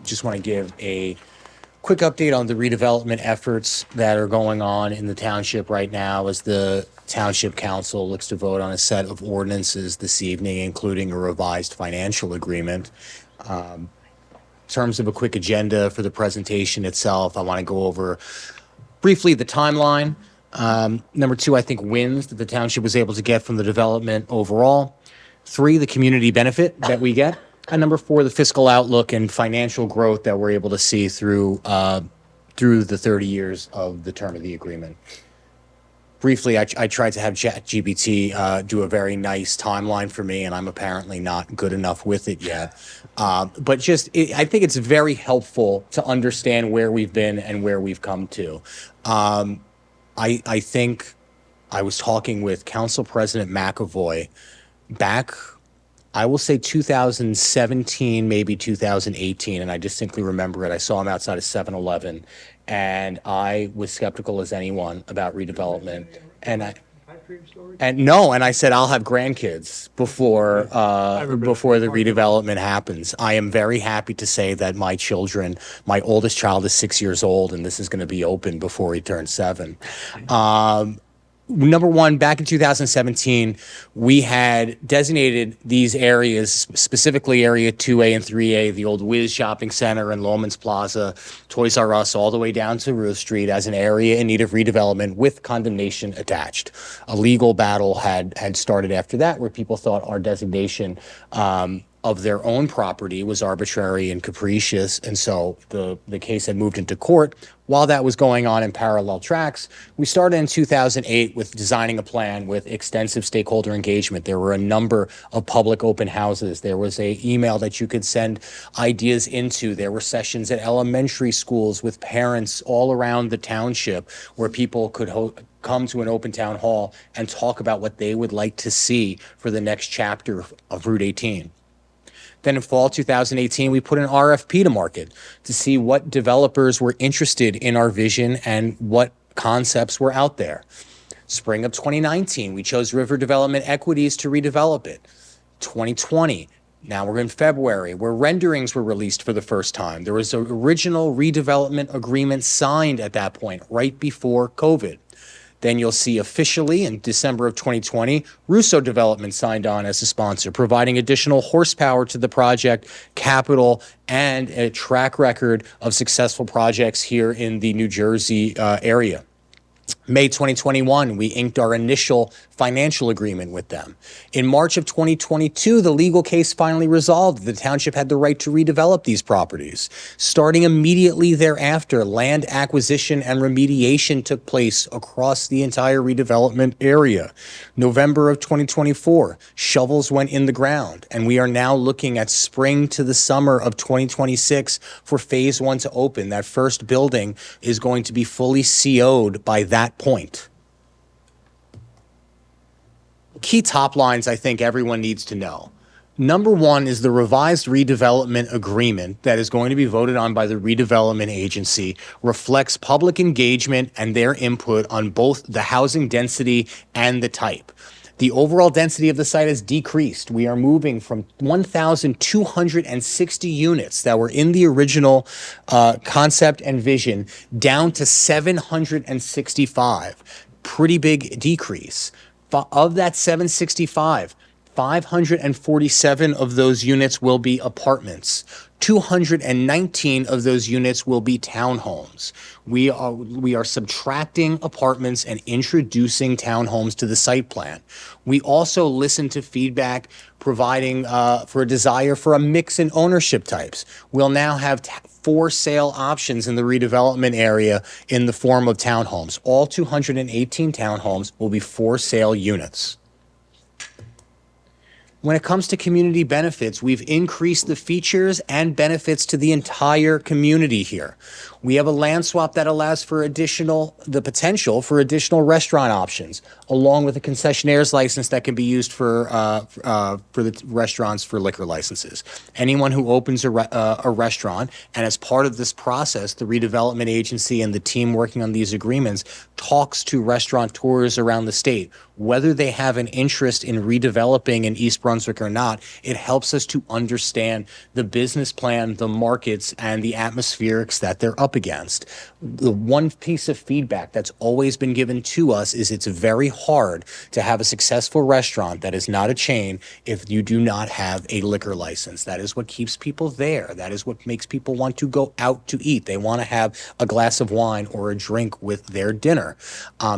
Just want to give a quick update on the redevelopment efforts that are going on in the township right now as the Township Council looks to vote on a set of ordinances this evening, including a revised financial agreement. In terms of a quick agenda for the presentation itself, I want to go over briefly the timeline. Number two, I think wins that the township was able to get from the development overall. Three, the community benefit that we get. And number four, the fiscal outlook and financial growth that we're able to see through the 30 years of the term of the agreement. Briefly, I tried to have ChatGPT do a very nice timeline for me, and I'm apparently not good enough with it yet. But I think it's very helpful to understand where we've been and where we've come to. I think I was talking with Council President McAvoy back, I will say 2017, maybe 2018, and I distinctly remember it. I saw him outside of 7-Eleven, and I was skeptical as anyone about redevelopment. And I said I'll have grandkids before the redevelopment happens. I am very happy to say that my oldest child is 6 years old, and this is going to be open before he turns 7. Number one, back in 2017, we had designated these areas, specifically Area 2A and 3A, the old Wiz Shopping Center and Loman's Plaza, Toys R Us, all the way down to Ruth Street, as an area in need of redevelopment with condemnation attached. A legal battle had started after that, where people thought our designation of their own property was arbitrary and capricious, and so the case had moved into court. While that was going on in parallel tracks, we started in 2008 with designing a plan with extensive stakeholder engagement. There were a number of public open houses. There was an email that you could send ideas into. There were sessions at elementary schools with parents all around the township where people could come to an open town hall and talk about what they would like to see for the next chapter of Route 18. Then in fall 2018, we put an RFP to market to see what developers were interested in our vision and what concepts were out there. Spring of 2019, we chose River Development Equities to redevelop it. 2020, now we're in February, where renderings were released for the first time. There was an original redevelopment agreement signed at that point, right before COVID. Then you'll see officially in December of 2020, Russo Development signed on as a sponsor, providing additional horsepower to the project, capital, and a track record of successful projects here in the New Jersey area. May 2021, we inked our initial financial agreement with them. In March of 2022, the legal case finally resolved. The township had the right to redevelop these properties. Starting immediately thereafter, land acquisition and remediation took place across the entire redevelopment area. November of 2024, shovels went in the ground, and we are now looking at spring to the summer of 2026 for phase 1 to open. That first building is going to be fully CO'd by that point. Key top lines I think everyone needs to know. Number one is the revised redevelopment agreement that is going to be voted on by the redevelopment agency reflects public engagement and their input on both the housing density and the type. The overall density of the site has decreased. We are moving from 1,260 units that were in the original concept and vision down to 765. Pretty big decrease. Of that 765, 547 of those units will be apartments. 219 of those units will be townhomes. We are subtracting apartments and introducing townhomes to the site plan. We also listen to feedback providing for a desire for a mix in ownership types. We'll now have for sale options in the redevelopment area in the form of townhomes. All 218 townhomes will be for sale units. When it comes to community benefits, we've increased the features and benefits to the entire community here. We have a land swap that allows for the potential for additional restaurant options, along with a concessionaire's license that can be used for the restaurants for liquor licenses. Anyone who opens a restaurant, and as part of this process, the redevelopment agency and the team working on these agreements talks to restaurateurs around the state, whether they have an interest in redeveloping in East Brunswick Brunswick or not, it helps us to understand the business plan, the markets, and the atmospherics that they're up against. The one piece of feedback that's always been given to us is it's very hard to have a successful restaurant that is not a chain if you do not have a liquor license. That is what keeps people there. That is what makes people want to go out to eat. They want to have a glass of wine or a drink with their dinner.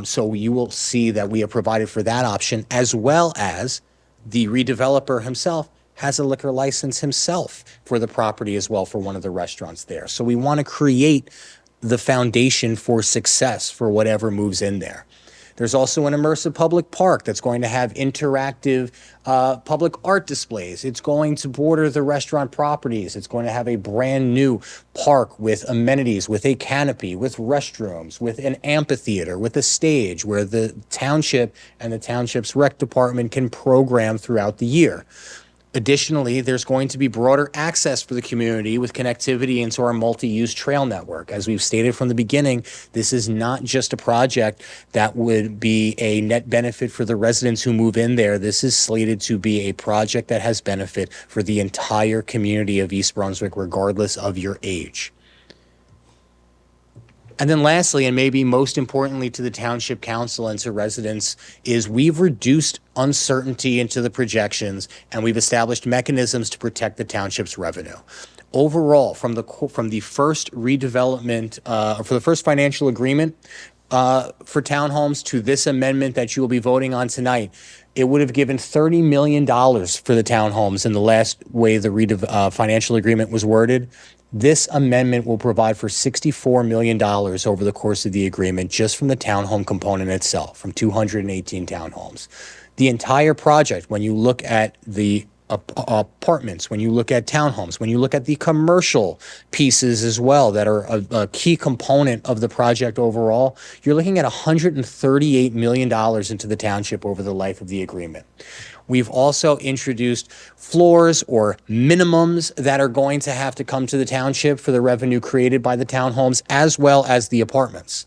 So you will see that we have provided for that option, as well as the redeveloper himself has a liquor license himself for the property as well for one of the restaurants there. So we want to create the foundation for success for whatever moves in there. There's also an immersive public park that's going to have interactive public art displays. It's going to border the restaurant properties. It's going to have a brand new park with amenities, with a canopy, with restrooms, with an amphitheater, with a stage where the township and the township's rec department can program throughout the year. Additionally, there's going to be broader access for the community with connectivity into our multi-use trail network. As we've stated from the beginning, this is not just a project that would be a net benefit for the residents who move in there. This is slated to be a project that has benefit for the entire community of East Brunswick, regardless of your age. And then lastly, and maybe most importantly to the Township Council and to residents, is we've reduced uncertainty into the projections and we've established mechanisms to protect the township's revenue. Overall, from the first redevelopment, for the first financial agreement for townhomes to this amendment that you will be voting on tonight, it would have given $30 million for the townhomes in the last way the financial agreement was worded. This amendment will provide for $64 million over the course of the agreement just from the townhome component itself, from 218 townhomes. The entire project, when you look at the apartments, when you look at townhomes, when you look at the commercial pieces as well that are a key component of the project overall, you're looking at $138 million into the township over the life of the agreement. We've also introduced floors or minimums that are going to have to come to the township for the revenue created by the townhomes as well as the apartments.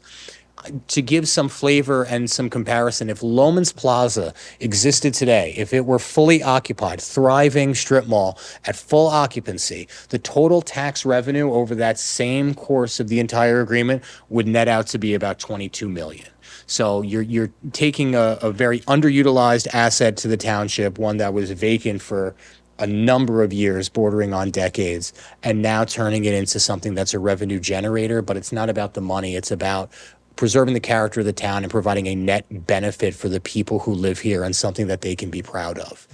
To give some flavor and some comparison, if Loman's Plaza existed today, if it were fully occupied, thriving strip mall at full occupancy, the total tax revenue over that same course of the entire agreement would net out to be about $22 million. So you're taking a very underutilized asset to the township, one that was vacant for a number of years, bordering on decades, and now turning it into something that's a revenue generator. But it's not about the money. It's about preserving the character of the town and providing a net benefit for the people who live here and something that they can be proud of.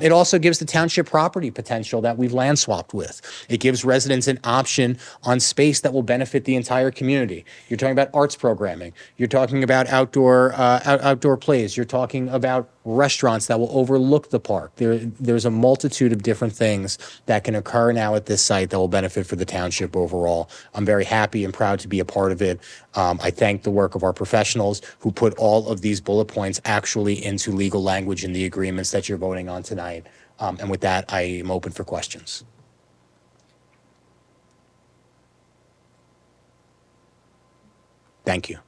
It also gives the township property potential that we've land swapped with. It gives residents an option on space that will benefit the entire community. You're talking about arts programming. You're talking about outdoor plays. You're talking about restaurants that will overlook the park. There's a multitude of different things that can occur now at this site that will benefit for the township overall. I'm very happy and proud to be a part of it. I thank the work of our professionals who put all of these bullet points actually into legal language in the agreements that you're voting on tonight. And with that, I am open for questions. Thank you.